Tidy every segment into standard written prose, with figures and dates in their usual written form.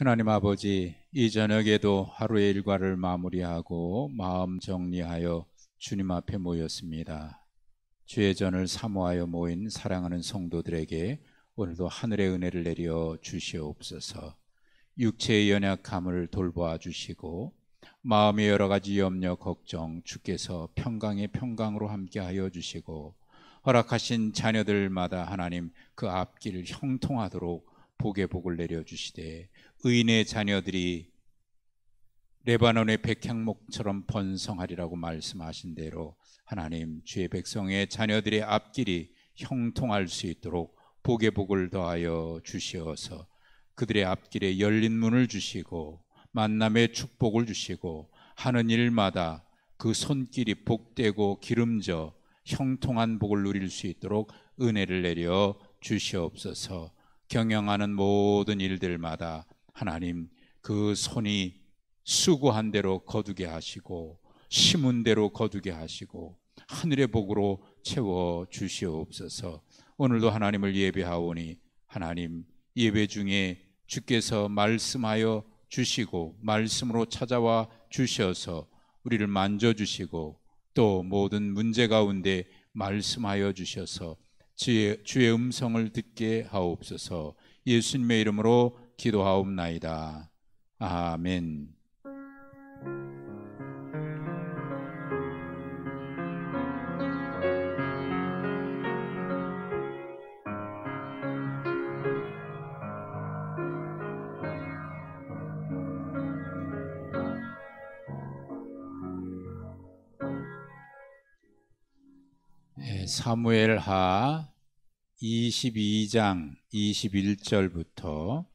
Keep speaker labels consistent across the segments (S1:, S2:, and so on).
S1: 하나님 아버지, 이 저녁에도 하루의 일과를 마무리하고 마음 정리하여 주님 앞에 모였습니다. 주의 전을 사모하여 모인 사랑하는 성도들에게 오늘도 하늘의 은혜를 내려 주시옵소서. 육체의 연약함을 돌보아 주시고 마음의 여러 가지 염려 걱정 주께서 평강의 평강으로 함께하여 주시고 허락하신 자녀들마다 하나님 그 앞길 형통하도록 복의 복을 내려주시되 의인의 자녀들이 레바논의 백향목처럼 번성하리라고 말씀하신 대로 하나님 주의 백성의 자녀들의 앞길이 형통할 수 있도록 복의 복을 더하여 주시어서 그들의 앞길에 열린 문을 주시고 만남의 축복을 주시고 하는 일마다 그 손길이 복되고 기름져 형통한 복을 누릴 수 있도록 은혜를 내려 주시옵소서. 경영하는 모든 일들마다 하나님 그 손이 수고한 대로 거두게 하시고 심은 대로 거두게 하시고 하늘의 복으로 채워 주시옵소서. 오늘도 하나님을 예배하오니 하나님 예배 중에 주께서 말씀하여 주시고 말씀으로 찾아와 주셔서 우리를 만져주시고 또 모든 문제 가운데 말씀하여 주셔서 주의 음성을 듣게 하옵소서. 예수님의 이름으로 기도하옵나이다. 아멘. 사무엘하 22장 21절부터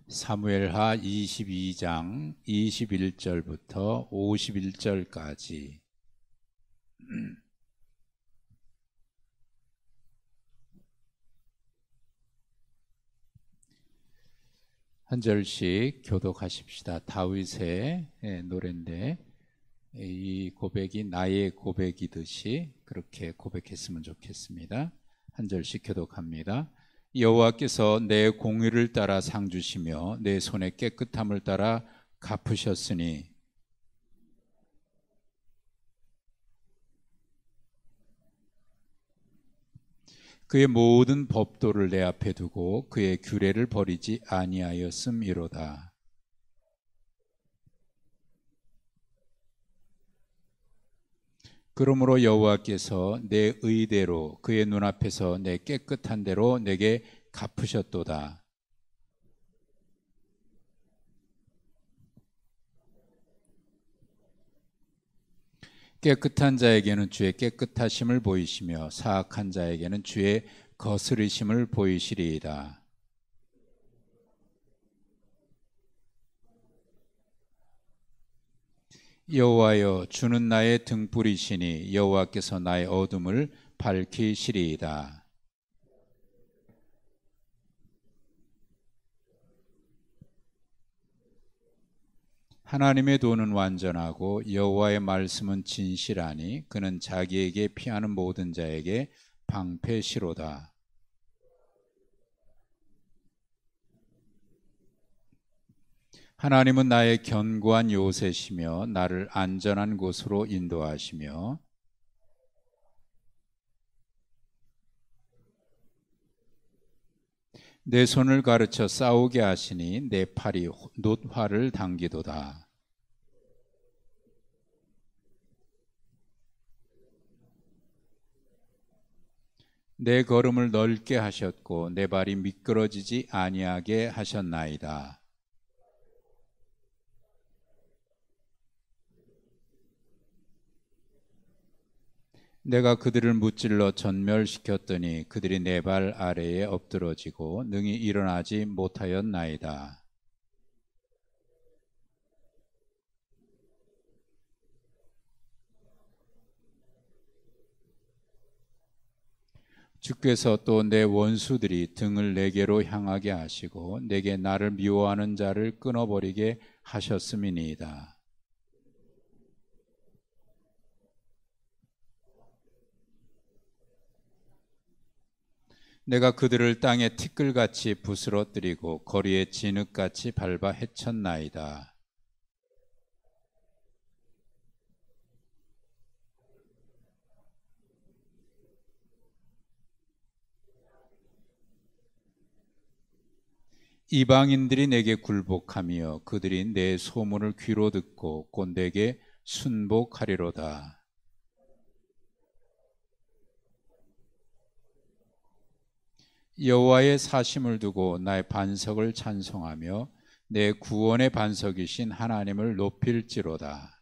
S1: 사무엘하 22장 21절부터 51절까지 한 절씩 교독하십시다. 다윗의 노래인데 이 고백이 나의 고백이듯이 그렇게 고백했으면 좋겠습니다. 한 절씩 교독합니다. 여호와께서 내 공의를 따라 상 주시며 내 손의 깨끗함을 따라 갚으셨으니 그의 모든 법도를 내 앞에 두고 그의 규례를 버리지 아니하였음이로다. 그러므로 여호와께서 내 의대로 그의 눈앞에서 내 깨끗한 대로 내게 갚으셨도다. 깨끗한 자에게는 주의 깨끗하심을 보이시며 사악한 자에게는 주의 거스르심을 보이시리이다. 여호와여, 주는 나의 등불이시니 여호와께서 나의 어둠을 밝히시리이다. 하나님의 도는 완전하고 여호와의 말씀은 진실하니 그는 자기에게 피하는 모든 자에게 방패시로다. 하나님은 나의 견고한 요새시며 나를 안전한 곳으로 인도하시며 내 손을 가르쳐 싸우게 하시니 내 팔이 놋화를 당기도다. 내 걸음을 넓게 하셨고 내 발이 미끄러지지 아니하게 하셨나이다. 내가 그들을 무찔러 전멸시켰더니 그들이 내 발 아래에 엎드러지고 능히 일어나지 못하였나이다. 주께서 또 내 원수들이 등을 내게로 향하게 하시고 내게 나를 미워하는 자를 끊어버리게 하셨음이니이다. 내가 그들을 땅에 티끌같이 부스러뜨리고 거리에 진흙같이 밟아 해쳤나이다. 이방인들이 내게 굴복하며 그들이 내 소문을 귀로 듣고 곧 내게 순복하리로다. 여호와의 사심을 두고 나의 반석을 찬송하며 내 구원의 반석이신 하나님을 높일지로다.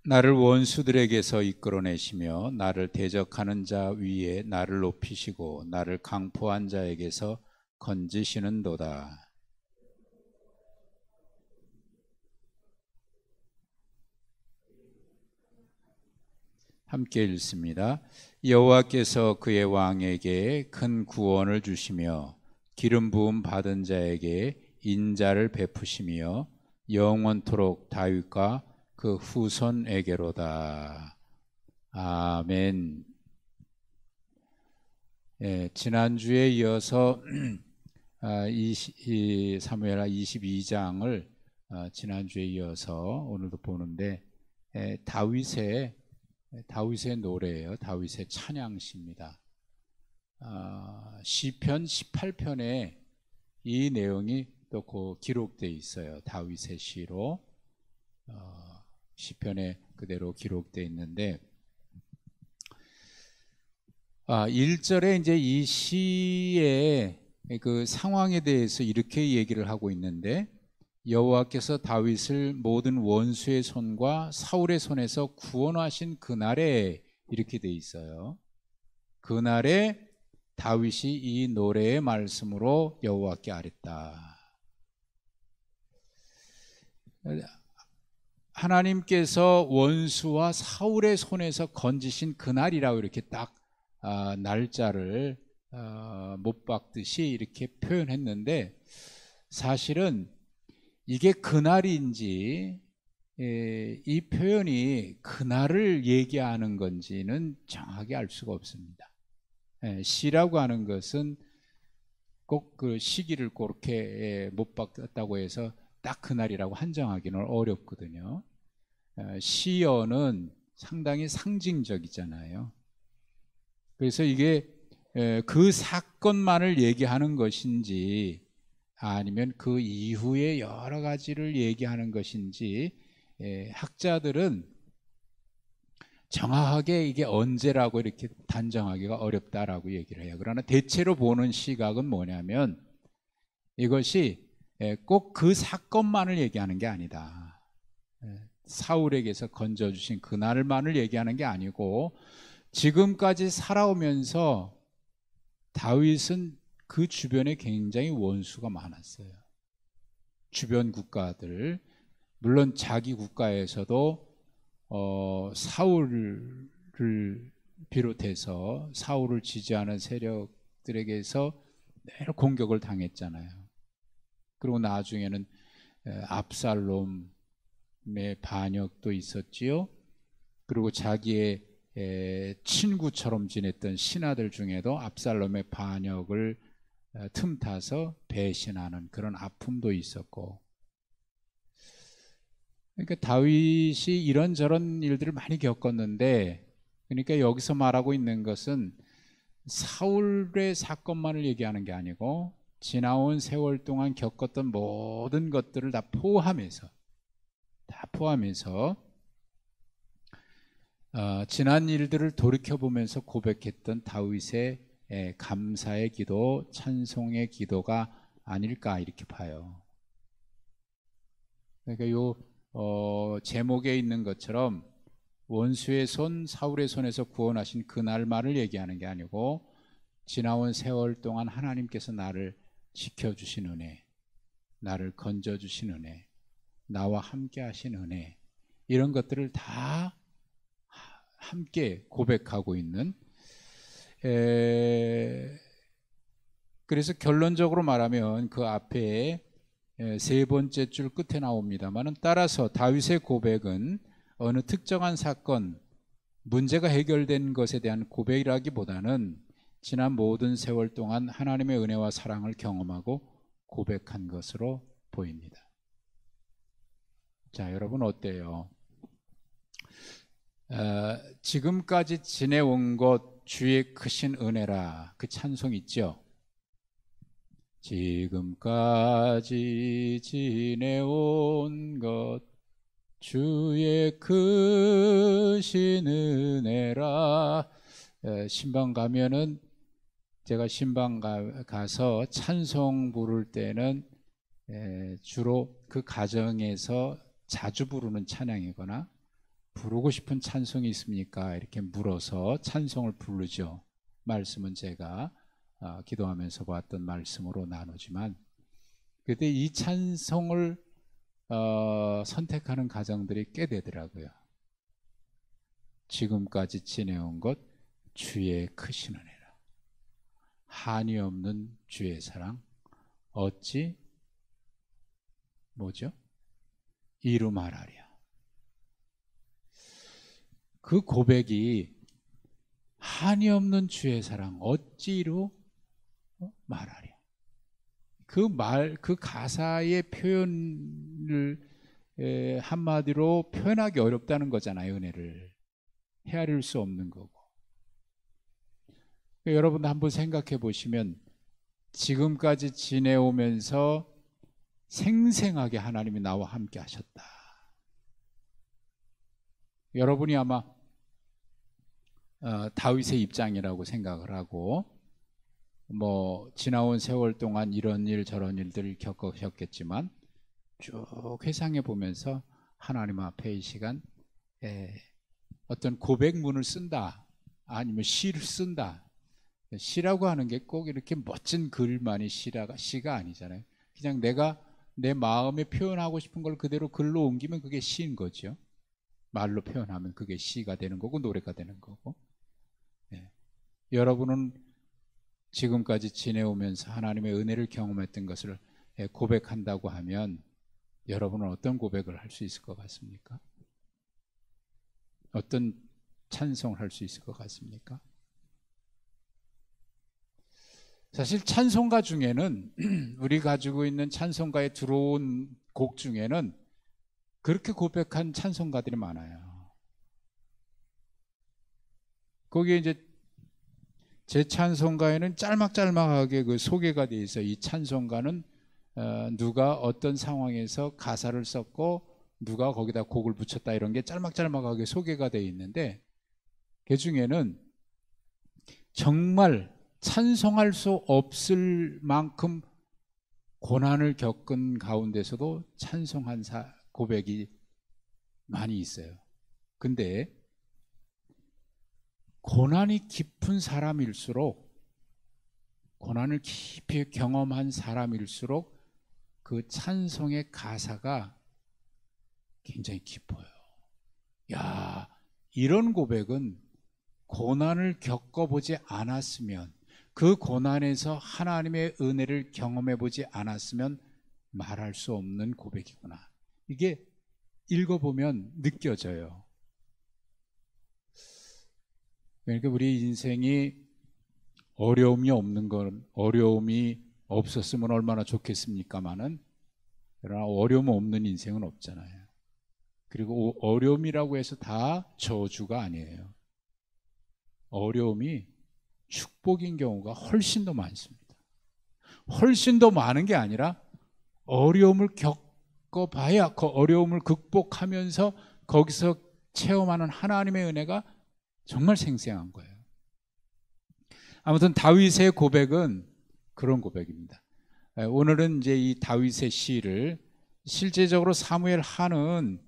S1: 나를 원수들에게서 이끌어내시며 나를 대적하는 자 위에 나를 높이시고 나를 강포한 자에게서 건지시는도다. 함께 읽습니다. 여호와께서 그의 왕에게 큰 구원을 주시며 기름 부음 받은 자에게 인자를 베푸시며 영원토록 다윗과 그 후손에게로다. 아멘. 지난주에 이어서 사무엘하 22장을 지난주에 이어서 오늘도 보는데 다윗의 노래예요. 다윗의 찬양시입니다. 시편 18편에 이 내용이 또 기록되어 있어요. 다윗의 시로 시편에 그대로 기록되어 있는데 1절에 이제 이 시의 그 상황에 대해서 이렇게 얘기를 하고 있는데 여호와께서 다윗을 모든 원수의 손과 사울의 손에서 구원하신 그날에 이렇게 돼 있어요. 그날에 다윗이 이 노래의 말씀으로 여호와께 아뢰다. 하나님께서 원수와 사울의 손에서 건지신 그날이라고 이렇게 딱 날짜를 못 박듯이 이렇게 표현했는데 사실은 이게 그날인지 이 표현이 그날을 얘기하는 건지는 정확히 알 수가 없습니다. 시라고 하는 것은 꼭 그 시기를 그렇게 못 박았다고 해서 딱 그날이라고 한정하기는 어렵거든요. 시어는 상당히 상징적이잖아요. 그래서 이게 그 사건만을 얘기하는 것인지 아니면 그 이후에 여러 가지를 얘기하는 것인지 학자들은 정확하게 이게 언제라고 이렇게 단정하기가 어렵다라고 얘기를 해요. 그러나 대체로 보는 시각은 뭐냐면 이것이 꼭 그 사건만을 얘기하는 게 아니다. 사울에게서 건져주신 그날만을 얘기하는 게 아니고 지금까지 살아오면서 다윗은 그 주변에 굉장히 원수가 많았어요. 주변 국가들, 물론 자기 국가에서도 사울을 비롯해서 사울을 지지하는 세력들에게서 매일 공격을 당했잖아요. 그리고 나중에는 압살롬의 반역도 있었지요. 그리고 자기의 친구처럼 지냈던 신하들 중에도 압살롬의 반역을 틈타서 배신하는 그런 아픔도 있었고, 그러니까 다윗이 이런저런 일들을 많이 겪었는데, 그러니까 여기서 말하고 있는 것은 사울의 사건만을 얘기하는 게 아니고 지나온 세월 동안 겪었던 모든 것들을 다 포함해서 지난 일들을 돌이켜보면서 고백했던 다윗의 감사의 기도, 찬송의 기도가 아닐까 이렇게 봐요. 그러니까 요 제목에 있는 것처럼 원수의 손, 사울의 손에서 구원하신 그날만을 얘기하는 게 아니고 지나온 세월 동안 하나님께서 나를 지켜주신 은혜, 나를 건져주신 은혜, 나와 함께 하신 은혜, 이런 것들을 다 함께 고백하고 있는, 그래서 결론적으로 말하면 그 앞에 세 번째 줄 끝에 나옵니다만, 따라서 다윗의 고백은 어느 특정한 사건 문제가 해결된 것에 대한 고백이라기보다는 지난 모든 세월 동안 하나님의 은혜와 사랑을 경험하고 고백한 것으로 보입니다. 자, 여러분 어때요? 지금까지 지내온 것 주의 크신 은혜라, 그 찬송 있죠? 지금까지 지내온 것 주의 크신 은혜라. 신방 가면은, 제가 신방 가서 찬송 부를 때는 주로 그 가정에서 자주 부르는 찬양이거나 부르고 싶은 찬송이 있습니까? 이렇게 물어서 찬송을 부르죠. 말씀은 제가 기도하면서 보았던 말씀으로 나누지만, 그때 이 찬송을 선택하는 가정들이 꽤 되더라고요. 지금까지 지내온 것 주의 크신 은혜라. 한이 없는 주의 사랑 어찌 뭐죠? 이루 말하랴. 그 고백이 한이 없는 주의 사랑 어찌로 말하랴. 그 가사의 표현을 한마디로 표현하기 어렵다는 거잖아요. 은혜를 헤아릴 수 없는 거고. 여러분 한번 생각해 보시면, 지금까지 지내오면서 생생하게 하나님이 나와 함께 하셨다. 여러분이 아마 다윗의 입장이라고 생각을 하고, 지나온 세월 동안 이런 일 저런 일들을 겪으셨겠지만, 쭉 회상해 보면서 하나님 앞에 이 시간 어떤 고백문을 쓴다, 아니면 시를 쓴다. 시라고 하는 게 꼭 이렇게 멋진 글만이 시가 아니잖아요. 그냥 내가 내 마음에 표현하고 싶은 걸 그대로 글로 옮기면 그게 시인 거죠. 말로 표현하면 그게 시가 되는 거고 노래가 되는 거고. 여러분은 지금까지 지내오면서 하나님의 은혜를 경험했던 것을 고백한다고 하면, 여러분은 어떤 고백을 할 수 있을 것 같습니까? 어떤 찬송을 할 수 있을 것 같습니까? 사실 찬송가 중에는 우리 가지고 있는 찬송가에 들어온 곡 중에는 그렇게 고백한 찬송가들이 많아요. 거기에 이제 제 찬송가에는 짤막짤막하게 그 소개가 돼 있어요. 이 찬송가는 누가 어떤 상황에서 가사를 썼고 누가 거기다 곡을 붙였다, 이런 게 짤막짤막하게 소개가 돼 있는데, 그 중에는 정말 찬송할 수 없을 만큼 고난을 겪은 가운데서도 찬송한 고백이 많이 있어요. 근데 고난이 깊은 사람일수록, 고난을 깊이 경험한 사람일수록 그 찬송의 가사가 굉장히 깊어요. 야, 이런 고백은 고난을 겪어보지 않았으면, 그 고난에서 하나님의 은혜를 경험해보지 않았으면 말할 수 없는 고백이구나. 이게 읽어보면 느껴져요. 그러니까 우리 인생이 어려움이 없는 건, 어려움이 없었으면 얼마나 좋겠습니까마는, 그러나 어려움 없는 인생은 없잖아요. 그리고 어려움이라고 해서 다 저주가 아니에요. 어려움이 축복인 경우가 훨씬 더 많습니다. 훨씬 더 많은 게 아니라, 어려움을 겪어봐야 그 어려움을 극복하면서 거기서 체험하는 하나님의 은혜가 정말 생생한 거예요. 아무튼 다윗의 고백은 그런 고백입니다. 오늘은 이제 이 다윗의 시를 실제적으로 사무엘 하는,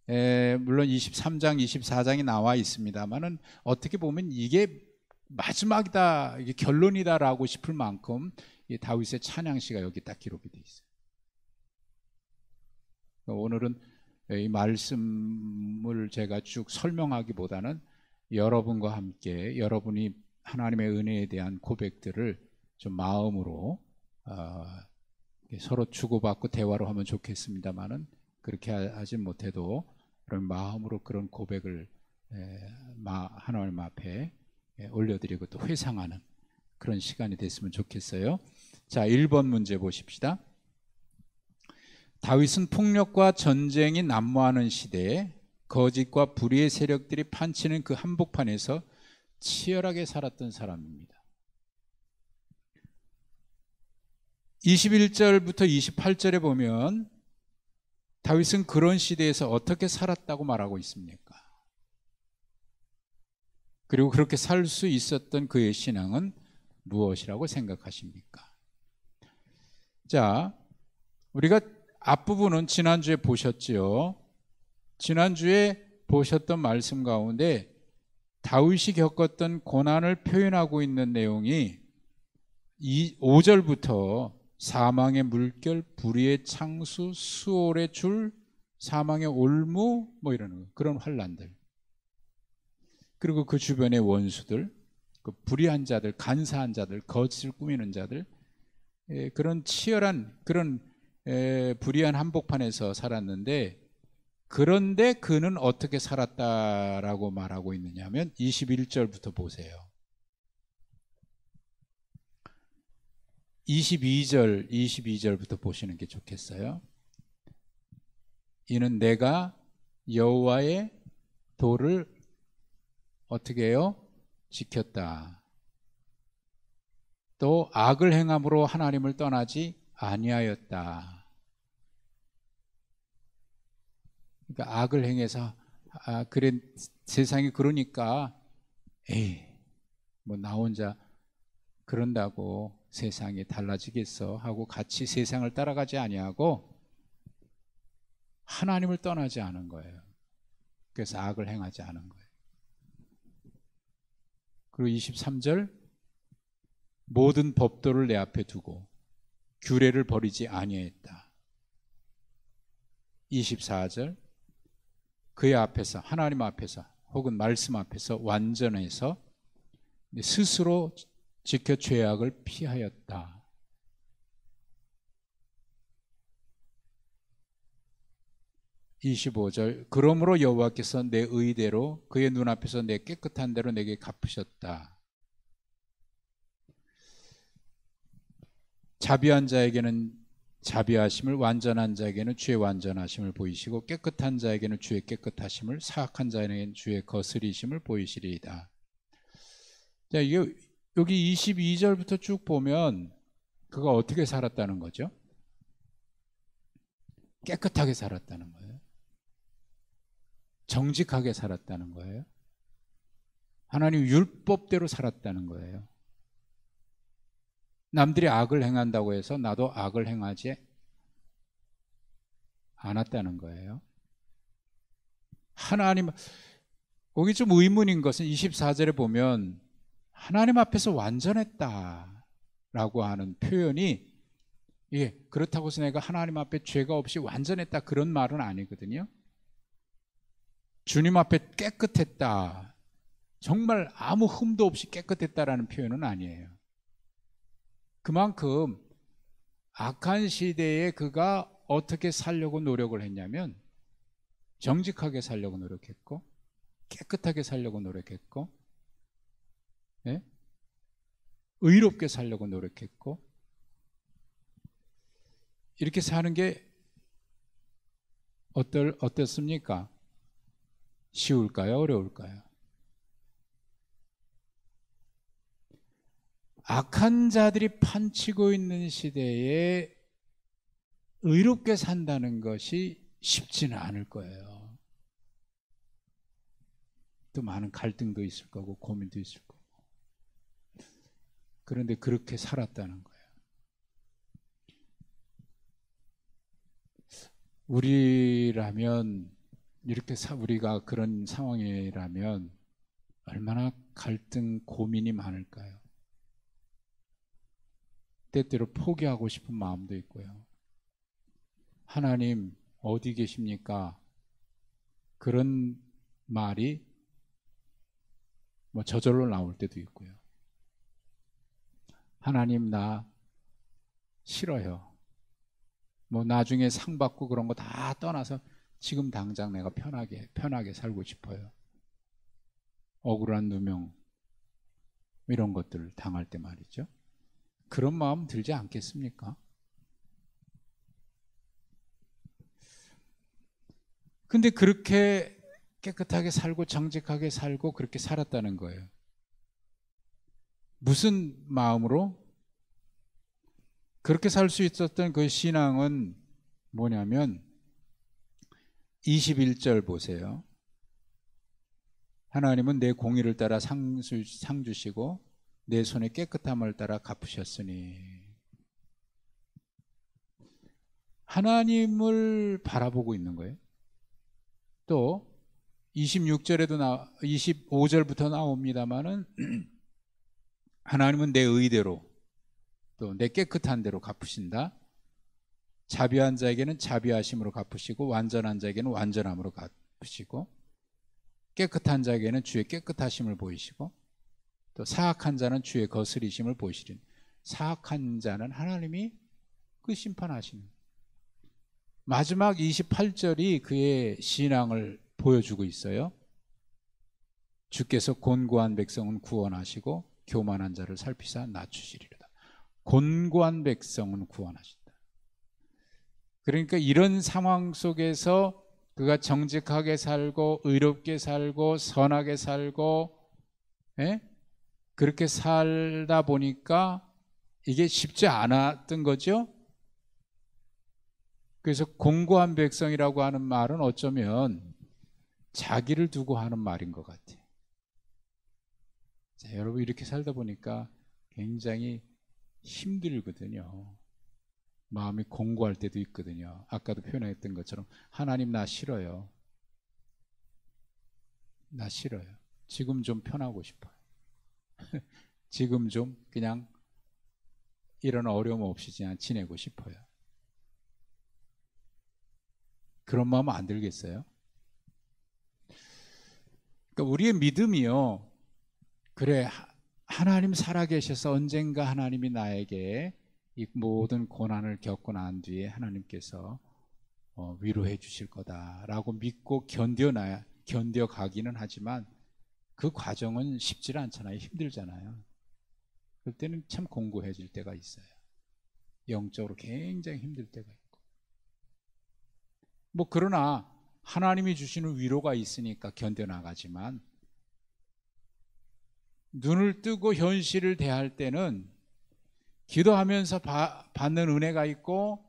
S1: 물론 23장, 24장이 나와 있습니다만은, 어떻게 보면 이게 마지막이다, 이게 결론이다라고 싶을 만큼 이 다윗의 찬양시가 여기 딱 기록이 되어 있어요. 오늘은 이 말씀을 제가 쭉 설명하기보다는 여러분과 함께 여러분이 하나님의 은혜에 대한 고백들을 좀 마음으로 서로 주고받고 대화로 하면 좋겠습니다만은, 그렇게 하지 못해도 그런 마음으로 그런 고백을 하나님 앞에 올려드리고 또 회상하는 그런 시간이 됐으면 좋겠어요. 자, 1번 문제 보십시다. 다윗은 폭력과 전쟁이 난무하는 시대에 거짓과 불의의 세력들이 판치는 그 한복판에서 치열하게 살았던 사람입니다. 21절부터 28절에 보면 다윗은 그런 시대에서 어떻게 살았다고 말하고 있습니까? 그리고 그렇게 살 수 있었던 그의 신앙은 무엇이라고 생각하십니까? 자, 우리가 앞부분은 지난주에 보셨죠. 지난주에 보셨던 말씀 가운데 다윗이 겪었던 고난을 표현하고 있는 내용이 5절부터 사망의 물결, 불의의 창수, 수월의 줄, 사망의 올무 뭐 이런 그런 환난들, 그리고 그 주변의 원수들, 그 불의한 자들, 간사한 자들, 거짓을 꾸미는 자들, 그런 치열한 그런 불의한 한복판에서 살았는데, 그런데 그는 어떻게 살았다라고 말하고 있느냐 하면 21절부터 보세요. 22절부터 보시는 게 좋겠어요. 이는 내가 여호와의 도를 어떻게 해요? 지켰다. 또 악을 행함으로 하나님을 떠나지 아니하였다. 그러니까 악을 행해서 그래 세상이 그러니까 뭐 나 혼자 그런다고 세상이 달라지겠어 하고 같이 세상을 따라가지 아니하고 하나님을 떠나지 않은 거예요. 그래서 악을 행하지 않은 거예요. 그리고 23절, 모든 법도를 내 앞에 두고 규례를 버리지 아니했다. 24절, 그의 앞에서, 하나님 앞에서 혹은 말씀 앞에서 완전해서 스스로 지켜 죄악을 피하였다. 25절, 그러므로 여호와께서 내 의대로 그의 눈앞에서 내 깨끗한 대로 내게 갚으셨다. 자비한 자에게는 자비하심을, 완전한 자에게는 주의 완전하심을 보이시고 깨끗한 자에게는 주의 깨끗하심을, 사악한 자에게는 주의 거스리심을 보이시리이다. 자, 여기 22절부터 쭉 보면 그가 어떻게 살았다는 거죠? 깨끗하게 살았다는 거예요. 정직하게 살았다는 거예요. 하나님 율법대로 살았다는 거예요. 남들이 악을 행한다고 해서 나도 악을 행하지 않았다는 거예요. 하나님, 거기 좀 의문인 것은 24절에 보면 하나님 앞에서 완전했다라고 하는 표현이, 그렇다고 해서 내가 하나님 앞에 죄가 없이 완전했다 그런 말은 아니거든요. 주님 앞에 깨끗했다, 정말 아무 흠도 없이 깨끗했다라는 표현은 아니에요. 그만큼 악한 시대에 그가 어떻게 살려고 노력을 했냐면 정직하게 살려고 노력했고 깨끗하게 살려고 노력했고 의롭게 살려고 노력했고, 이렇게 사는 게 어떻습니까? 쉬울까요? 어려울까요? 악한 자들이 판치고 있는 시대에 의롭게 산다는 것이 쉽지는 않을 거예요. 또 많은 갈등도 있을 거고 고민도 있을 거고. 그런데 그렇게 살았다는 거예요. 우리라면, 이렇게 우리가 그런 상황이라면 얼마나 갈등, 고민이 많을까요? 때때로 포기하고 싶은 마음도 있고요. 하나님 어디 계십니까? 그런 말이 뭐 저절로 나올 때도 있고요. 하나님 나 싫어요. 뭐 나중에 상 받고 그런 거 다 떠나서 지금 당장 내가 편하게 살고 싶어요. 억울한 누명 이런 것들을 당할 때 말이죠. 그런 마음 들지 않겠습니까? 근데 그렇게 깨끗하게 살고 정직하게 살고 그렇게 살았다는 거예요. 무슨 마음으로? 그렇게 살 수 있었던 그 신앙은 뭐냐면 21절 보세요. 하나님은 내 공의를 따라 상 주시고 내 손의 깨끗함을 따라 갚으셨으니. 하나님을 바라보고 있는 거예요. 또 26절에도 25절부터 나옵니다마는 하나님은 내 의대로 또 내 깨끗한 대로 갚으신다. 자비한 자에게는 자비하심으로 갚으시고 완전한 자에게는 완전함으로 갚으시고 깨끗한 자에게는 주의 깨끗하심을 보이시고 또 사악한 자는 주의 거스리심을 보이시리니. 사악한 자는 하나님이 그 심판하시는. 마지막 28절이 그의 신앙을 보여주고 있어요. 주께서 곤고한 백성은 구원하시고 교만한 자를 살피사 낮추시리로다. 곤고한 백성은 구원하신다. 그러니까 이런 상황 속에서 그가 정직하게 살고 의롭게 살고 선하게 살고 그렇게 살다 보니까 이게 쉽지 않았던 거죠. 그래서 곤고한 백성이라고 하는 말은 어쩌면 자기를 두고 하는 말인 것 같아요. 자, 여러분 이렇게 살다 보니까 굉장히 힘들거든요. 마음이 공고할 때도 있거든요. 아까도 표현했던 것처럼 하나님 나 싫어요. 나 싫어요. 지금 좀 편하고 싶어요. 지금 좀 그냥 이런 어려움 없이 그냥 지내고 싶어요. 그런 마음 안 들겠어요? 그러니까 우리의 믿음이요. 그래, 하나님 살아계셔서 언젠가 하나님이 나에게 이 모든 고난을 겪고 난 뒤에 하나님께서 위로해 주실 거다라고 믿고 견뎌가기는 하지만 그 과정은 쉽지 않잖아요. 힘들잖아요. 그럴 때는 참 공고해질 때가 있어요. 영적으로 굉장히 힘들 때가 있고. 뭐 그러나 하나님이 주시는 위로가 있으니까 견뎌나가지만 눈을 뜨고 현실을 대할 때는 기도하면서 받는 은혜가 있고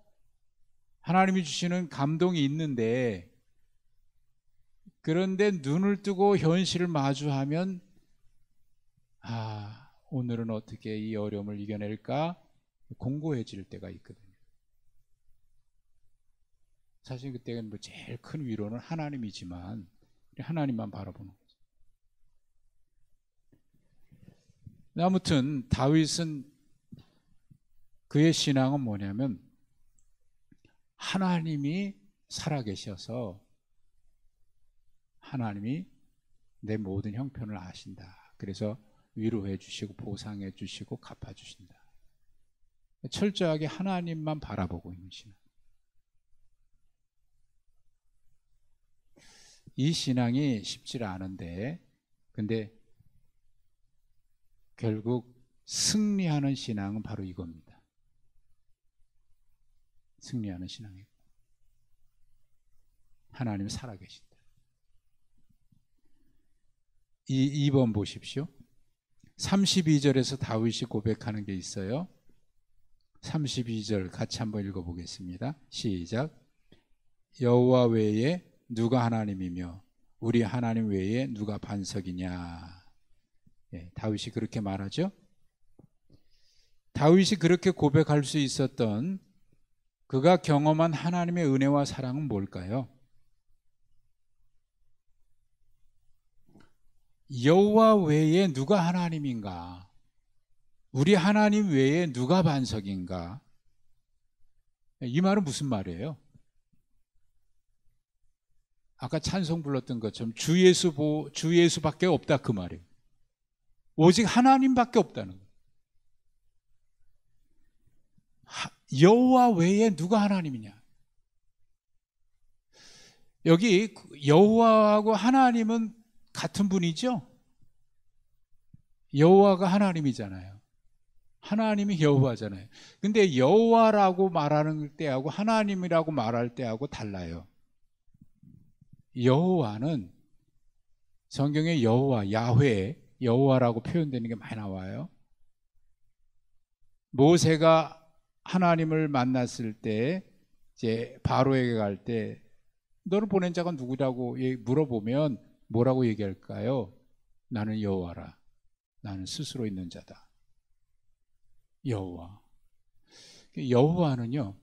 S1: 하나님이 주시는 감동이 있는데, 그런데 눈을 뜨고 현실을 마주하면 오늘은 어떻게 이 어려움을 이겨낼까 공고해질 때가 있거든요. 사실 그때는 뭐 제일 큰 위로는 하나님이지만 하나님만 바라보는 거죠. 아무튼 다윗은 그의 신앙은 뭐냐면 하나님이 살아계셔서 하나님이 내 모든 형편을 아신다. 그래서 위로해 주시고 보상해 주시고 갚아 주신다. 철저하게 하나님만 바라보고 있는 신앙. 이 신앙이 쉽지 않은데 근데 결국 승리하는 신앙은 바로 이겁니다. 승리하는 신앙이고 하나님이 살아계신다. 2번 보십시오. 32절에서 다윗이 고백하는 게 있어요. 32절 같이 한번 읽어보겠습니다. 시작. 여호와 외에 누가 하나님이며 우리 하나님 외에 누가 반석이냐. 다윗이 그렇게 말하죠. 다윗이 그렇게 고백할 수 있었던 그가 경험한 하나님의 은혜와 사랑은 뭘까요? 여호와 외에 누가 하나님인가? 우리 하나님 외에 누가 반석인가? 이 말은 무슨 말이에요? 아까 찬송 불렀던 것처럼 주 예수밖에 없다 그 말이에요. 오직 하나님밖에 없다는 거예요. 여호와 외에 누가 하나님이냐? 여기 여호와하고 하나님은 같은 분이죠? 여호와가 하나님이잖아요. 하나님이 여호와잖아요. 근데 여호와라고 말하는 때하고 하나님이라고 말할 때하고 달라요. 여호와는 성경에 여호와, 야훼, 여호와라고 표현되는 게 많이 나와요. 모세가 하나님을 만났을 때 이제 바로에게 갈 때 너를 보낸 자가 누구라고 물어보면 뭐라고 얘기할까요? 나는 여호와라. 나는 스스로 있는 자다. 여호와. 여호와는요,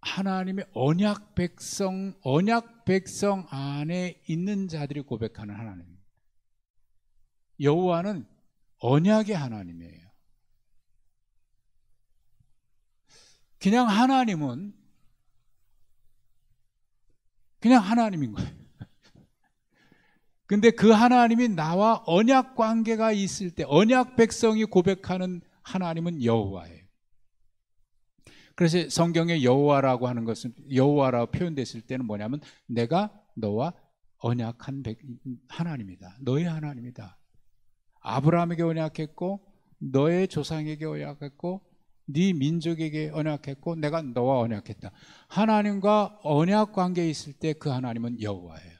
S1: 하나님의 언약 백성 안에 있는 자들이 고백하는 하나님입니다. 여호와는 언약의 하나님이에요. 그냥 하나님은 그냥 하나님인 거예요. 근데 그 하나님이 나와 언약 관계가 있을 때, 언약 백성이 고백하는 하나님은 여호와예요. 그래서 성경에 여호와라고 하는 것은, 여호와라고 표현됐을 때는 뭐냐면 내가 너와 언약한 하나님이다. 너의 하나님이다. 아브라함에게 언약했고 너의 조상에게 언약했고 네 민족에게 언약했고 내가 너와 언약했다. 하나님과 언약 관계에 있을 때 그 하나님은 여호와예요.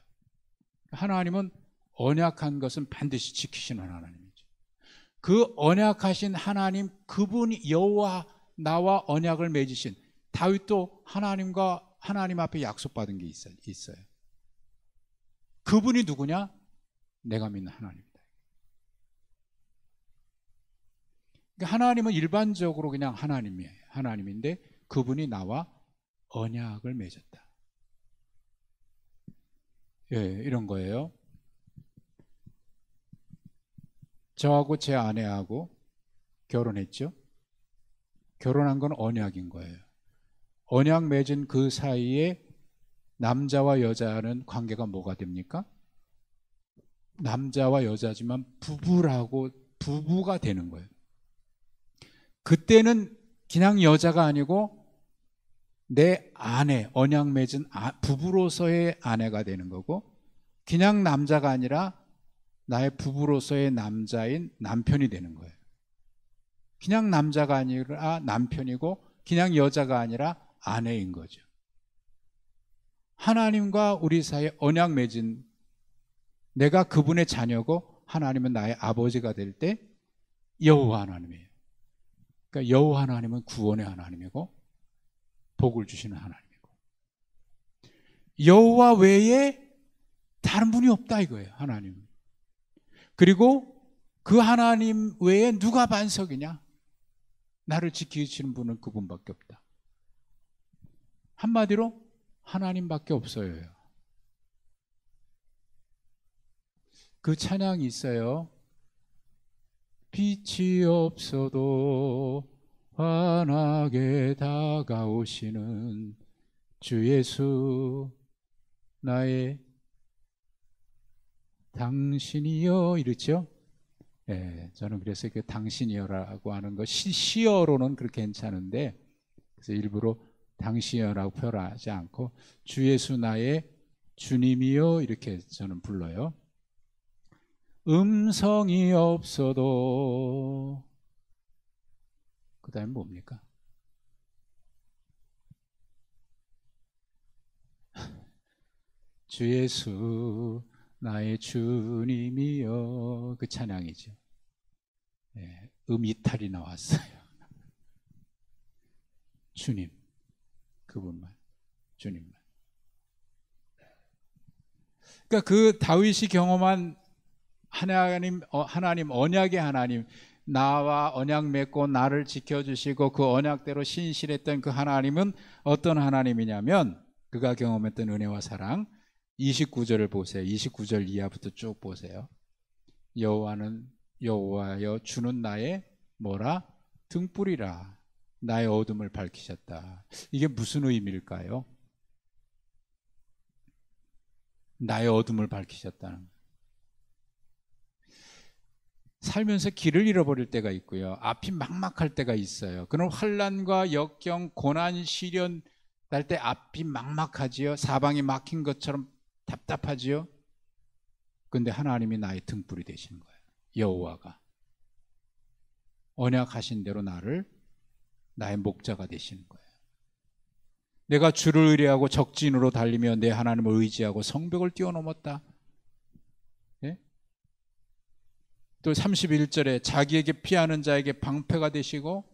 S1: 하나님은 언약한 것은 반드시 지키시는 하나님이죠. 그 언약하신 하나님, 그분이 여호와, 나와 언약을 맺으신, 다윗도 하나님과 하나님 앞에 약속받은 게 있어요. 그분이 누구냐? 내가 믿는 하나님이다. 그러니까 하나님은 일반적으로 그냥 하나님인데 그분이 나와 언약을 맺었다. 예, 이런 거예요. 저하고 제 아내하고 결혼했죠. 결혼한 건 언약인 거예요. 언약 맺은 그 사이에 남자와 여자는 관계가 뭐가 됩니까? 남자와 여자지만 부부가 되는 거예요. 그때는 그냥 여자가 아니고 내 아내, 언약 맺은 부부로서의 아내가 되는 거고, 그냥 남자가 아니라 나의 부부로서의 남자인 남편이 되는 거예요. 그냥 남자가 아니라 남편이고 그냥 여자가 아니라 아내인 거죠. 하나님과 우리 사이에 언약 맺은, 내가 그분의 자녀고 하나님은 나의 아버지가 될 때 여호와 하나님이에요. 그러니까 여호와 하나님은 구원의 하나님이고 복을 주시는 하나님이고, 여호와 외에 다른 분이 없다 이거예요. 하나님은. 그리고 그 하나님 외에 누가 반석이냐? 나를 지키시는 분은 그분밖에 없다. 한마디로 하나님밖에 없어요. 그 찬양이 있어요. 빛이 없어도 환하게 다가오시는 주 예수 나의 당신이여, 이렇죠? 예, 저는 그래서 그 당신이여라고 하는 거 시어로는 그렇게 괜찮은데, 그래서 일부러 당신이여라고 표현하지 않고 주 예수 나의 주님이여 이렇게 저는 불러요. 음성이 없어도, 그 다음에 뭡니까? 주 예수 나의 주님이여, 그 찬양이죠. 네, 이탈이 나왔어요. 주님, 그분만, 주님만. 그러니까 그 다윗이 경험한 하나님 언약의 하나님, 나와 언약 맺고 나를 지켜주시고 그 언약대로 신실했던 그 하나님은 어떤 하나님이냐면, 그가 경험했던 은혜와 사랑, 29절을 보세요. 29절 이하부터 쭉 보세요. 여호와는 여호와여 주는 나의 뭐라? 등불이라. 나의 어둠을 밝히셨다. 이게 무슨 의미일까요? 나의 어둠을 밝히셨다는 거예요. 살면서 길을 잃어버릴 때가 있고요. 앞이 막막할 때가 있어요. 그런 환난과 역경, 고난, 시련 날 때 앞이 막막하지요. 사방이 막힌 것처럼 답답하지요. 근데 하나님이 나의 등불이 되시는 거예요. 여호와가 언약하신 대로 나의 목자가 되시는 거예요. 내가 주를 의뢰하고 적진으로 달리며 내 하나님을 의지하고 성벽을 뛰어넘었다. 예? 또 31절에 자기에게 피하는 자에게 방패가 되시고,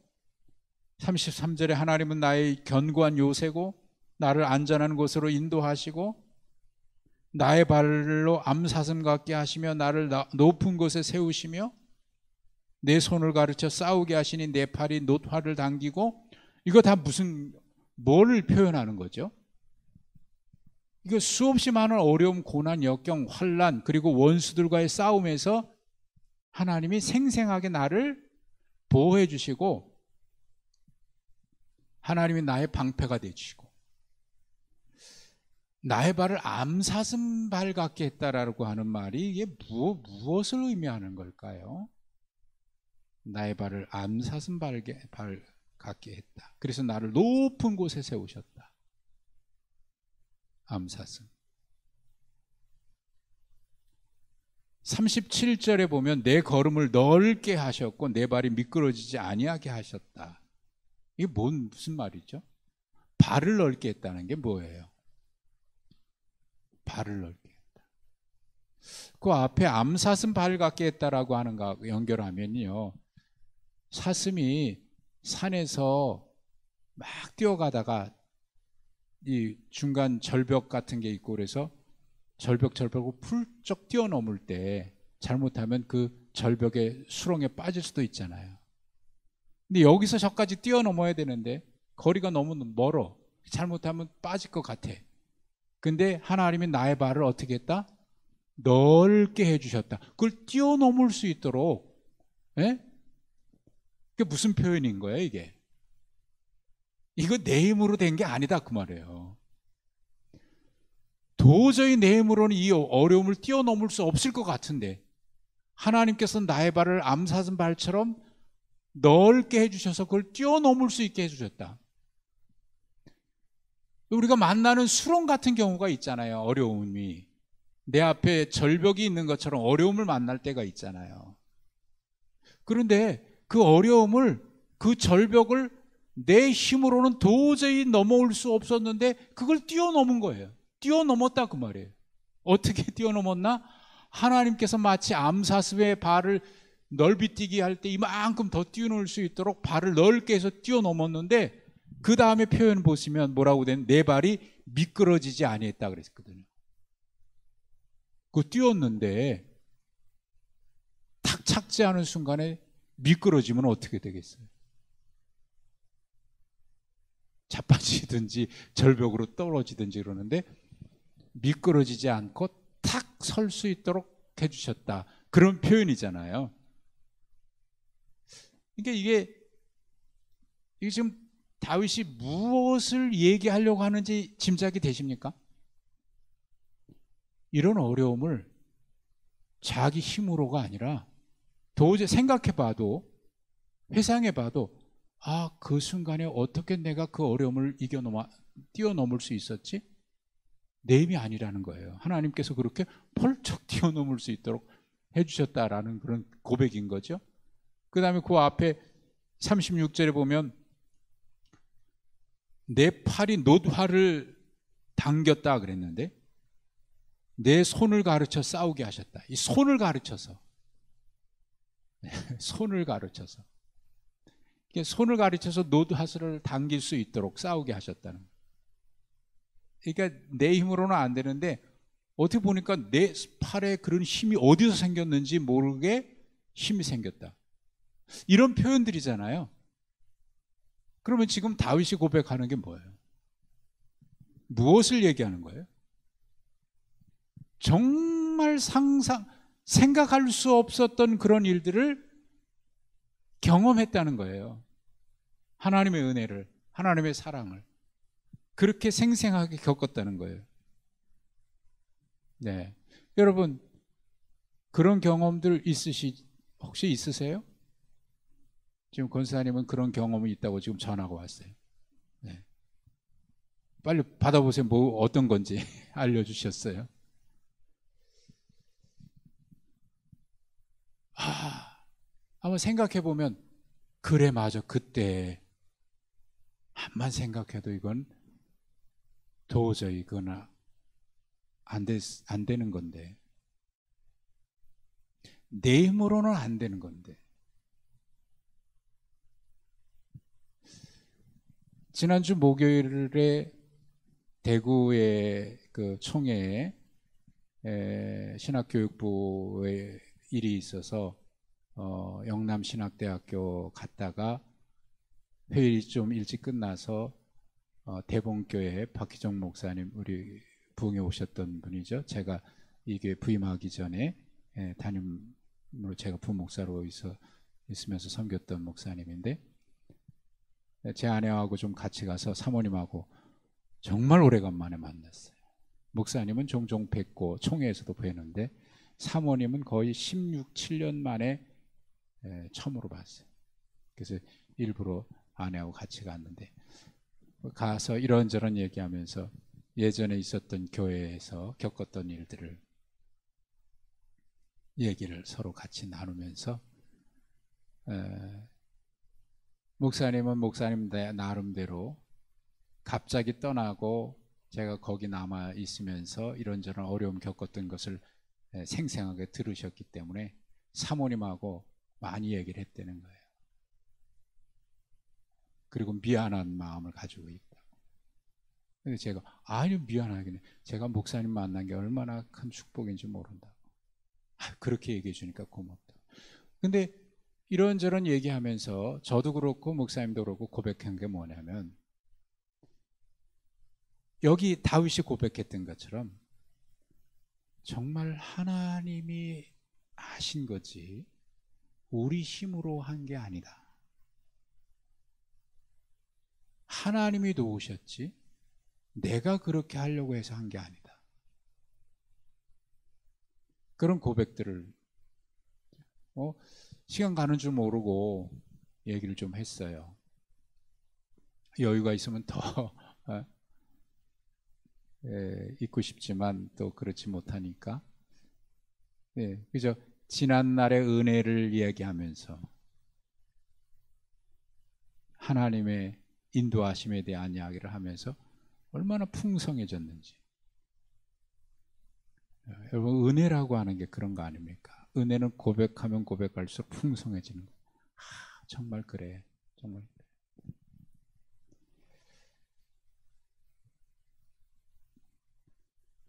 S1: 33절에 하나님은 나의 견고한 요새고 나를 안전한 곳으로 인도하시고 나의 발로 암사슴 같게 하시며 나를 높은 곳에 세우시며 내 손을 가르쳐 싸우게 하시니 내 팔이 놋화를 당기고. 이거 다 뭘 표현하는 거죠? 이거 수없이 많은 어려움, 고난, 역경, 환난, 그리고 원수들과의 싸움에서 하나님이 생생하게 나를 보호해 주시고 하나님이 나의 방패가 되주시고 나의 발을 암사슴 발 같게 했다라고 하는 말이 이게 무엇을 의미하는 걸까요? 나의 발을 암사슴 발 같게 했다. 그래서 나를 높은 곳에 세우셨다. 암사슴. 37절에 보면 내 걸음을 넓게 하셨고 내 발이 미끄러지지 아니하게 하셨다. 이게 무슨 말이죠? 발을 넓게 했다는 게 뭐예요? 발을 넓게 했다. 그 앞에 암사슴 발 같게 했다라고 하는 거 연결하면요, 사슴이 산에서 막 뛰어가다가 이 중간 절벽 같은 게 있고 그래서 절벽을 훌쩍 뛰어넘을 때 잘못하면 그 절벽의 수렁에 빠질 수도 있잖아요. 근데 여기서 저까지 뛰어넘어야 되는데 거리가 너무 멀어. 잘못하면 빠질 것 같아. 근데 하나님이 나의 발을 어떻게 했다? 넓게 해주셨다. 그걸 뛰어넘을 수 있도록. 예? 그게 무슨 표현인 거예요, 이게? 이거 내 힘으로 된 게 아니다 그 말이에요. 도저히 내 힘으로는 이 어려움을 뛰어넘을 수 없을 것 같은데 하나님께서 나의 발을 암사슴 발처럼 넓게 해주셔서 그걸 뛰어넘을 수 있게 해주셨다. 우리가 만나는 수렁 같은 경우가 있잖아요. 어려움이 내 앞에 절벽이 있는 것처럼 어려움을 만날 때가 있잖아요. 그런데 그 어려움을, 그 절벽을 내 힘으로는 도저히 넘어올 수 없었는데 그걸 뛰어넘은 거예요. 뛰어넘었다 그 말이에요. 어떻게 뛰어넘었나? 하나님께서 마치 암사슴의 발을 넓이 뛰기 할 때 이만큼 더 뛰어넘을 수 있도록 발을 넓게 해서 뛰어넘었는데 그 다음에 표현 보시면 뭐라고 되는, 내 발이 미끄러지지 아니했다 그랬거든요. 그 뛰었는데 탁 착지 않은 순간에 미끄러지면 어떻게 되겠어요? 자빠지든지 절벽으로 떨어지든지 그러는데 미끄러지지 않고 탁 설 수 있도록 해주셨다. 그런 표현이잖아요. 그러니까 이게 지금 다윗이 무엇을 얘기하려고 하는지 짐작이 되십니까? 이런 어려움을 자기 힘으로가 아니라 도저히 생각해봐도, 회상해봐도 그 순간에 어떻게 내가 그 어려움을 뛰어넘을 수 있었지? 내 힘이 아니라는 거예요. 하나님께서 그렇게 펄쩍 뛰어넘을 수 있도록 해주셨다라는 그런 고백인 거죠. 그 다음에 그 앞에 36절에 보면 내 팔이 놋화를 당겼다 그랬는데 내 손을 가르쳐 싸우게 하셨다. 이 손을 가르쳐서 손을 가르쳐서 놋화를 당길 수 있도록 싸우게 하셨다는 거예요. 그러니까 내 힘으로는 안 되는데 어떻게 보니까 내 팔에 그런 힘이 어디서 생겼는지 모르게 힘이 생겼다. 이런 표현들이잖아요. 그러면 지금 다윗이 고백하는 게 뭐예요? 무엇을 얘기하는 거예요? 정말 생각할 수 없었던 그런 일들을 경험했다는 거예요. 하나님의 은혜를, 하나님의 사랑을 그렇게 생생하게 겪었다는 거예요. 네, 여러분 그런 경험들 혹시 있으세요? 지금 권사님은 그런 경험이 있다고 지금 전화가 왔어요. 네. 빨리 받아보세요. 어떤 건지 알려주셨어요. 한번 생각해 보면 그래 맞아 그때 한만 생각해도 이건 도저히 그건 안 되는 건데 내 힘으로는 안 되는 건데 지난주 목요일에 대구의 그 총회에 신학교육부의 일이 있어서 영남신학대학교 갔다가 회의 좀 일찍 끝나서 대봉교회 박희정 목사님 우리 부흥에 오셨던 분이죠. 제가 이 교회 부임하기 전에 담임으로 제가 부목사로 있으면서 섬겼던 목사님인데 제 아내하고 좀 같이 가서 사모님하고 정말 오래간만에 만났어요. 목사님은 종종 뵙고 총회에서도 뵈는데 사모님은 거의 16, 7년 만에 처음으로 봤어요. 그래서 일부러 아내하고 같이 갔는데 가서 이런저런 얘기하면서 예전에 있었던 교회에서 겪었던 일들을 얘기를 서로 같이 나누면서 목사님은 목사님 나름대로 갑자기 떠나고 제가 거기 남아 있으면서 이런저런 어려움 겪었던 것을 생생하게 들으셨기 때문에 사모님하고 많이 얘기를 했다는 거예요. 그리고 미안한 마음을 가지고 있다고. 근데 제가 아니 미안하긴 제가 목사님 만난 게 얼마나 큰 축복인지 모른다고. 그렇게 얘기해 주니까 고맙다. 근데 이런저런 얘기하면서 저도 그렇고 목사님도 그렇고 고백한 게 뭐냐면 여기 다윗이 고백했던 것처럼 정말 하나님이 하신 거지 우리 힘으로 한 게 아니다. 하나님이 도우셨지 내가 그렇게 하려고 해서 한 게 아니다. 그런 고백들을 시간 가는 줄 모르고 얘기를 좀 했어요. 여유가 있으면 더 있고 싶지만 또 그렇지 못하니까 그죠? 지난날의 은혜를 이야기하면서 하나님의 인도하심에 대한 이야기를 하면서 얼마나 풍성해졌는지. 여러분 은혜라고 하는 게 그런 거 아닙니까? 은혜는 고백하면 고백할수록 풍성해지는 거. 정말 그래. 정말 그래.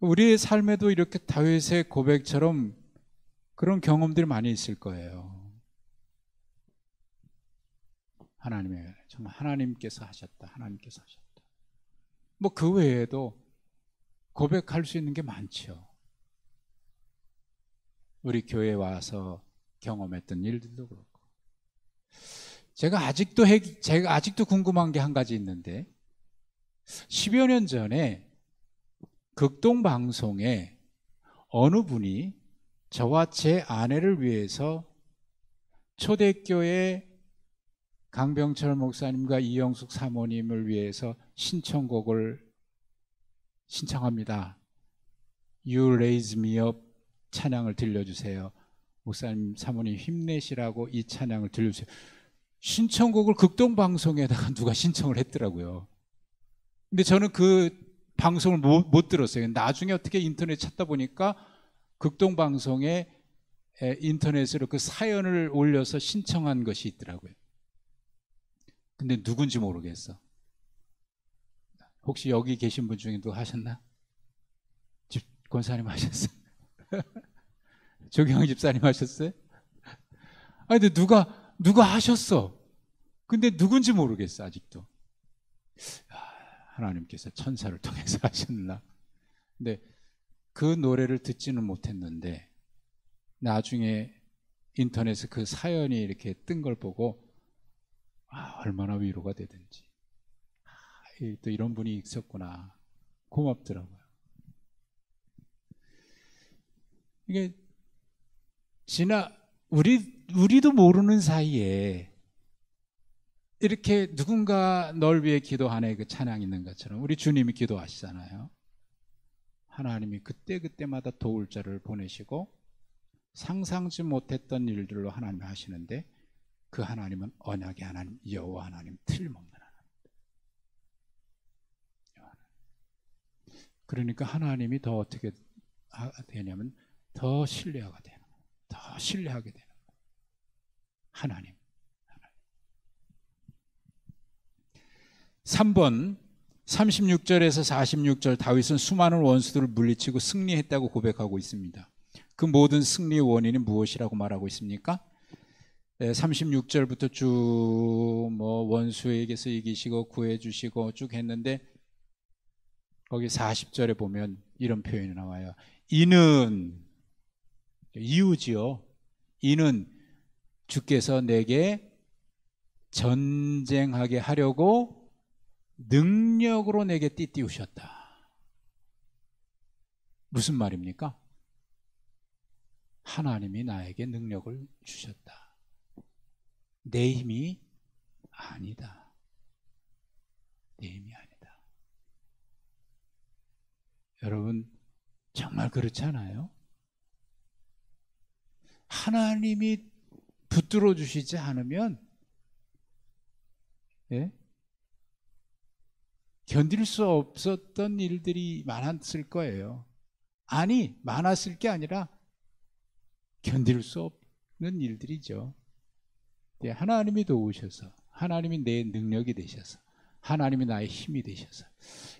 S1: 우리의 삶에도 이렇게 다윗의 고백처럼 그런 경험들이 많이 있을 거예요. 정말 하나님께서 하셨다. 하나님께서 하셨다. 뭐 그 외에도 고백할 수 있는 게 많죠. 우리 교회에 와서 경험했던 일들도 그렇고. 제가 아직도 궁금한 게 한 가지 있는데 10여 년 전에 극동방송에 어느 분이 저와 제 아내를 위해서 초대교회 강병철 목사님과 이영숙 사모님을 위해서 신청곡을 신청합니다. You Raise Me Up 찬양을 들려주세요. 목사님 사모님 힘내시라고 이 찬양을 들려주세요. 신청곡을 극동방송에다가 누가 신청을 했더라고요. 근데 저는 그 방송을 못 들었어요. 나중에 어떻게 인터넷 찾다 보니까 극동방송에 인터넷으로 그 사연을 올려서 신청한 것이 있더라고요. 근데 누군지 모르겠어. 혹시 여기 계신 분 중에 누가 하셨나? 권사님 하셨어요? 조경희 집사님 하셨어요? 근데 누가 하셨어. 근데 누군지 모르겠어 아직도. 하나님께서 천사를 통해서 하셨나? 근데 그 노래를 듣지는 못했는데 나중에 인터넷에 그 사연이 이렇게 뜬 걸 보고 얼마나 위로가 되든지 또 이런 분이 있었구나 고맙더라고요. 이게 우리도 모르는 사이에 이렇게 누군가 널 위해 기도하네 그 찬양 있는 것처럼 우리 주님이 기도하시잖아요. 하나님이 그때그때마다 도울 자를 보내시고 상상지 못했던 일들로 하나님이 하시는데 그 하나님은 언약의 하나님, 여호와 하나님, 틀림없는 하나님. 그러니까 하나님이 더 어떻게 되냐면 더 신뢰가 되는 거예요. 더 신뢰하게 되는 거예요. 하나님. 3번 36절에서 46절 다윗은 수많은 원수들을 물리치고 승리했다고 고백하고 있습니다. 그 모든 승리의 원인이 무엇이라고 말하고 있습니까? 36절부터 쭉 원수에게서 이기시고 구해주시고 쭉 했는데 거기 40절에 보면 이런 표현이 나와요. 이는, 이유지요. 이는 주께서 내게 전쟁하게 하려고 능력으로 내게 띠띠우셨다. 무슨 말입니까? 하나님이 나에게 능력을 주셨다. 내 힘이 아니다. 내 힘이 아니다. 여러분 정말 그렇지 않아요? 하나님이 붙들어 주시지 않으면 견딜 수 없었던 일들이 많았을 거예요. 아니, 많았을 게 아니라 견딜 수 없는 일들이죠. 하나님이 도우셔서, 하나님이 내 능력이 되셔서, 하나님이 나의 힘이 되셔서.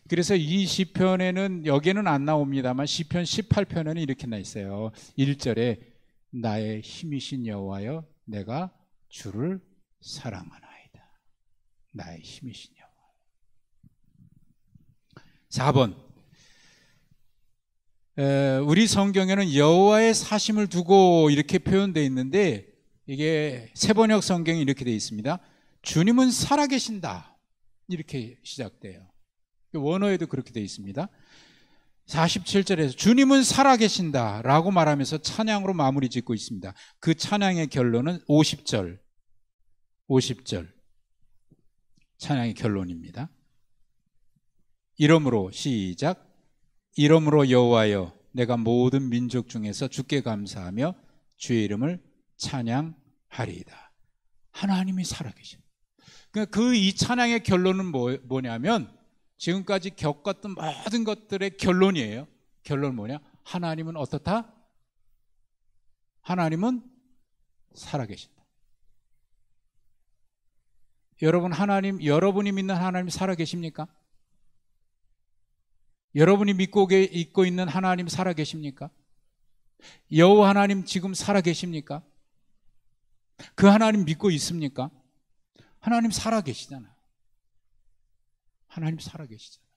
S1: 그래서 이 시편에는, 여기는 안 나옵니다만 시편 18편에는 이렇게 나 있어요. 1절에 나의 힘이신 여호와여 내가 주를 사랑하나이다. 나의 힘이신 여호와. 4번 우리 성경에는 여호와의 사심을 두고 이렇게 표현되어 있는데 이게 세번역 성경이 이렇게 되어 있습니다. 주님은 살아계신다 이렇게 시작돼요. 원어에도 그렇게 되어 있습니다. 47절에서 주님은 살아계신다 라고 말하면서 찬양으로 마무리 짓고 있습니다. 그 찬양의 결론은 50절 찬양의 결론입니다. 이러므로 시작. 이러므로 여호와여 내가 모든 민족 중에서 주께 감사하며 주의 이름을 찬양하리이다. 하나님이 살아계신. 그러니까 그 이 찬양의 결론은 뭐냐면 지금까지 겪었던 모든 것들의 결론이에요. 결론 뭐냐? 하나님은 어떻다? 하나님은 살아계신다. 여러분 여러분이 믿는 하나님 살아계십니까? 여러분이 믿고 있는 하나님 살아계십니까? 여호와 하나님 지금 살아계십니까? 그 하나님 믿고 있습니까? 하나님 살아계시잖아요. 하나님 살아계시잖아요.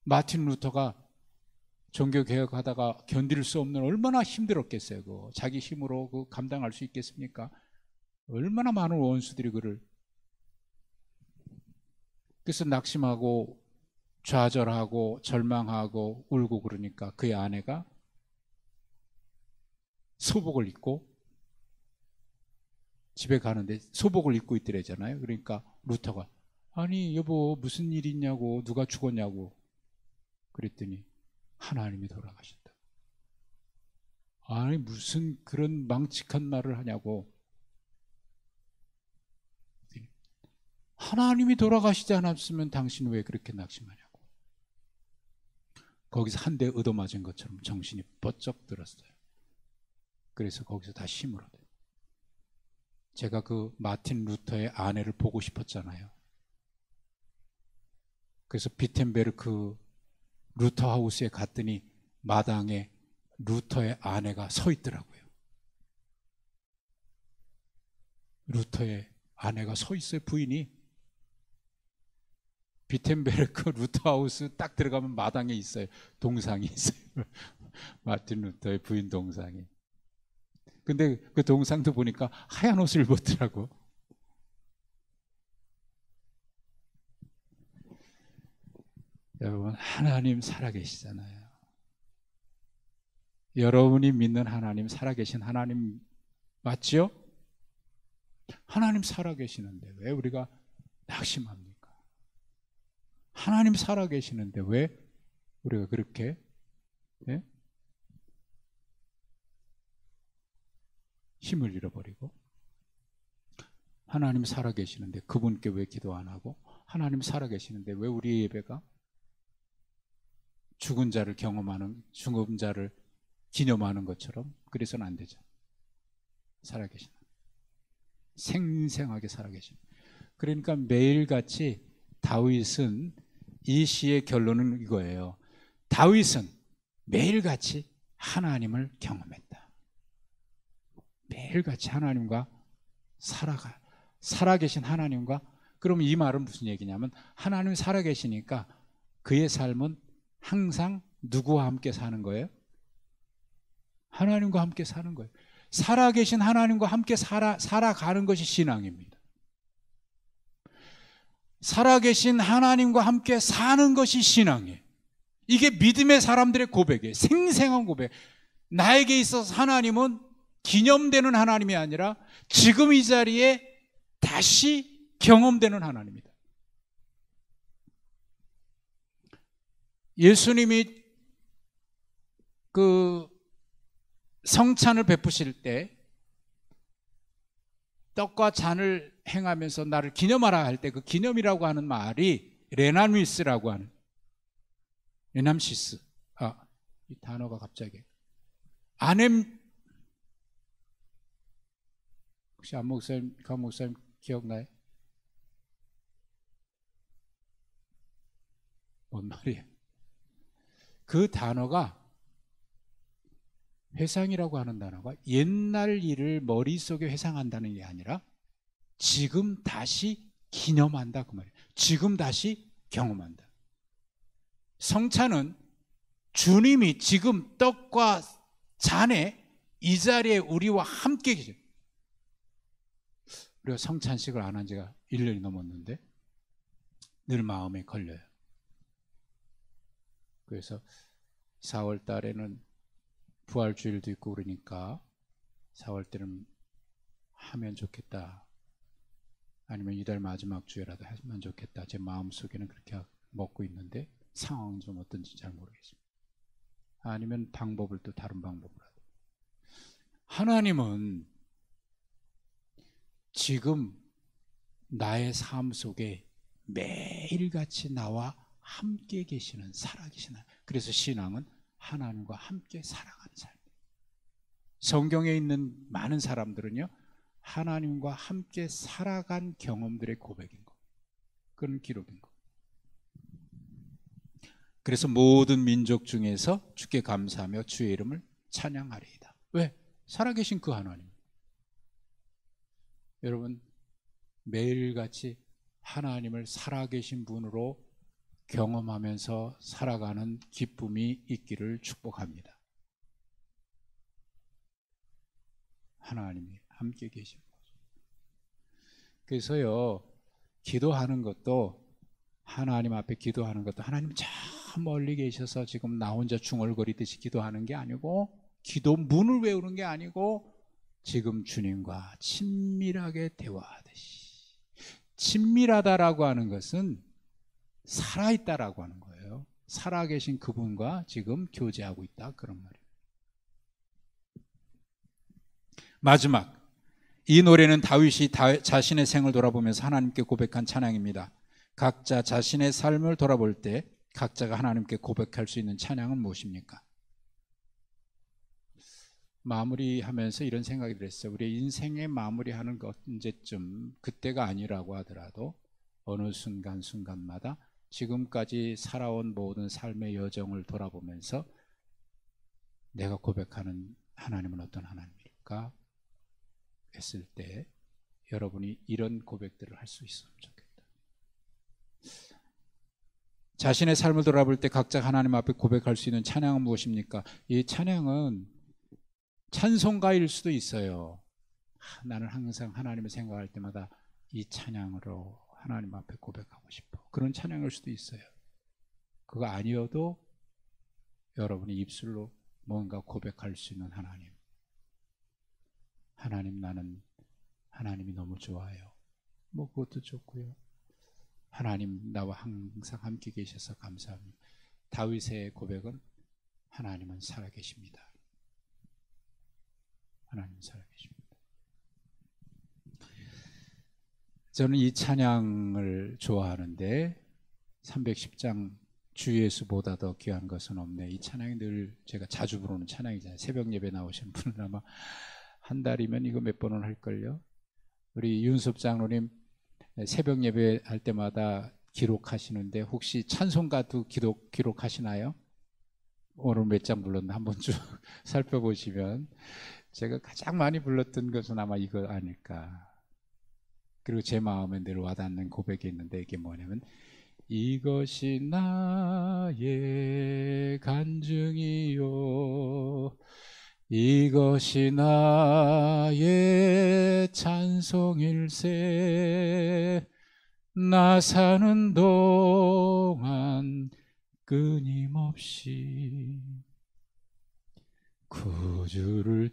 S1: 마틴 루터가 종교개혁하다가 견딜 수 없는 얼마나 힘들었겠어요. 자기 힘으로 감당할 수 있겠습니까? 얼마나 많은 원수들이 그를. 그래서 낙심하고 좌절하고 절망하고 울고 그러니까 그의 아내가 소복을 입고 집에 가는데 소복을 입고 있더래잖아요. 그러니까 루터가 아니 여보 무슨 일이 있냐고 누가 죽었냐고 그랬더니 하나님이 돌아가셨다. 아니 무슨 그런 망측한 말을 하냐고. 하나님이 돌아가시지 않았으면 당신 왜 그렇게 낙심하냐고. 거기서 한 대 얻어맞은 것처럼 정신이 번쩍 들었어요. 그래서 거기서 다시 힘을 얻어요. 제가 그 마틴 루터의 아내를 보고 싶었잖아요. 그래서 비텐베르크 루터 하우스에 갔더니 마당에 루터의 아내가 서 있더라고요. 루터의 아내가 서 있어요. 부인이. 비텐베르크 루터 하우스 딱 들어가면 마당에 있어요. 동상이 있어요. 마틴 루터의 부인 동상이. 근데 그 동상도 보니까 하얀 옷을 입었더라고. 여러분 하나님 살아계시잖아요. 여러분이 믿는 하나님 살아계신 하나님 맞지요? 하나님 살아계시는데 왜 우리가 낙심합니까? 하나님 살아계시는데 왜 우리가 그렇게 힘을 잃어버리고, 하나님 살아계시는데 그분께 왜 기도 안 하고, 하나님 살아계시는데 왜 우리의 예배가 죽은 자를 경험하는, 죽은 자를 기념하는 것처럼 그래서는 안 되죠. 살아계신, 생생하게 살아계신. 그러니까 매일같이 다윗은, 이 시의 결론은 이거예요. 다윗은 매일같이 하나님을 경험했다. 매일같이 하나님과 살아계신 하나님과. 그럼 이 말은 무슨 얘기냐면, 하나님 살아계시니까 그의 삶은 항상 누구와 함께 사는 거예요? 하나님과 함께 사는 거예요. 살아계신 하나님과 함께 살아가는 것이 신앙입니다. 살아계신 하나님과 함께 사는 것이 신앙이에요. 이게 믿음의 사람들의 고백이에요. 생생한 고백. 나에게 있어서 하나님은 기념되는 하나님이 아니라 지금 이 자리에 다시 경험되는 하나님이다. 예수님이 그 성찬을 베푸실 때 떡과 잔을 행하면서 나를 기념하라 할 때, 그 기념이라고 하는 말이 레나미스라고 하는, 레남시스, 이 단어가 갑자기 혹시 강 목사님 기억나요? 뭔 말이에요? 그 단어가, 회상이라고 하는 단어가 옛날 일을 머릿속에 회상한다는 게 아니라 지금 다시 기념한다, 그 말이에요. 지금 다시 경험한다. 성찬은 주님이 지금 떡과 잔에 이 자리에 우리와 함께 계십니다. 우리가 성찬식을 안 한 지가 1년이 넘었는데 늘 마음에 걸려요. 그래서 4월 달에는 부활주일도 있고 그러니까 4월 때는 하면 좋겠다, 아니면 이달 마지막 주에라도 하면 좋겠다, 제 마음속에는 그렇게 먹고 있는데 상황은 좀 어떤지 잘 모르겠습니다. 아니면 방법을 또 다른 방법으로 하죠. 하나님은 지금 나의 삶 속에 매일같이 나와 함께 계시는, 살아계시는, 그래서 신앙은 하나님과 함께 살아가는 삶이에요. 성경에 있는 많은 사람들은요, 하나님과 함께 살아간 경험들의 고백인 거, 그런 기록인 거. 그래서 모든 민족 중에서 주께 감사하며 주의 이름을 찬양하리이다. 왜? 살아계신 그 하나님. 여러분, 매일같이 하나님을 살아계신 분으로 경험하면서 살아가는 기쁨이 있기를 축복합니다. 하나님이 함께 계신 거죠. 그래서요, 기도하는 것도, 하나님 앞에 기도하는 것도, 하나님 저 멀리 계셔서 지금 나 혼자 중얼거리듯이 기도하는 게 아니고, 기도문을 외우는 게 아니고, 지금 주님과 친밀하게 대화하듯이. 친밀하다라고 하는 것은 살아있다라고 하는 거예요. 살아계신 그분과 지금 교제하고 있다, 그런 말이에요. 마지막, 이 노래는 다윗이 자신의 생을 돌아보면서 하나님께 고백한 찬양입니다. 각자 자신의 삶을 돌아볼 때 각자가 하나님께 고백할 수 있는 찬양은 무엇입니까? 마무리하면서 이런 생각이 들었어요. 우리 인생의 마무리하는 것, 언제쯤, 그때가 아니라고 하더라도 어느 순간순간마다 지금까지 살아온 모든 삶의 여정을 돌아보면서 내가 고백하는 하나님은 어떤 하나님일까 했을 때 여러분이 이런 고백들을 할 수 있으면 좋겠다. 자신의 삶을 돌아볼 때 각자 하나님 앞에 고백할 수 있는 찬양은 무엇입니까? 이 찬양은 찬송가일 수도 있어요. 나는 항상 하나님을 생각할 때마다 이 찬양으로 하나님 앞에 고백하고 싶어, 그런 찬양일 수도 있어요. 그거 아니어도 여러분이 입술로 뭔가 고백할 수 있는 하나님, 하나님 나는 하나님이 너무 좋아요, 뭐 그것도 좋고요. 하나님 나와 항상 함께 계셔서 감사합니다. 다윗의 고백은 하나님은 살아계십니다. 하나님 살아계십니다. 저는 이 찬양을 좋아하는데 310장 주 예수보다 더 귀한 것은 없네. 이 찬양이 늘 제가 자주 부르는 찬양이잖아요. 새벽 예배 나오시는 분은 아마 한 달이면 이거 몇 번은 할걸요. 우리 윤섭 장로님 새벽 예배 할 때마다 기록하시는데 혹시 찬송가도 기록하시나요? 오늘 몇 장 불렀나 한번 쭉 살펴보시면 제가 가장 많이 불렀던 것은 아마 이거 아닐까. 그리고 제 마음에 늘 와닿는 고백이 있는데 이게 뭐냐면 이것이 나의 간증이요 이것이 나의 찬송일세 나 사는 동안 끊임없이 구주를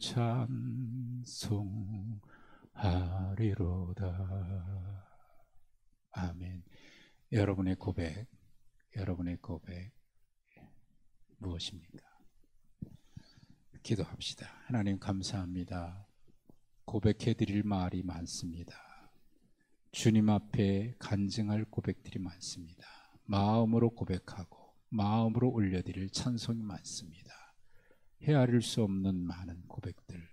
S1: 찬송하리로다. 아멘. 여러분의 고백 무엇입니까? 기도합시다. 하나님 감사합니다. 고백해 드릴 말이 많습니다. 주님 앞에 간증할 고백들이 많습니다. 마음으로 고백하고 마음으로 올려드릴 찬송이 많습니다. 헤아릴 수 없는 많은 고백들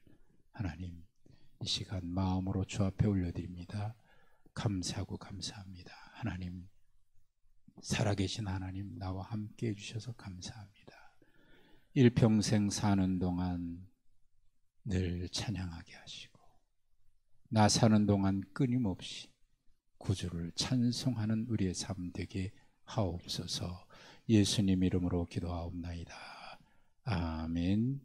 S1: 하나님 이 시간 마음으로 주 앞에 올려드립니다. 감사하고 감사합니다. 하나님 살아계신 하나님 나와 함께 해주셔서 감사합니다. 일평생 사는 동안 늘 찬양하게 하시고 나 사는 동안 끊임없이 구주를 찬송하는 우리의 삶 되게 하옵소서. 예수님 이름으로 기도하옵나이다. 아멘.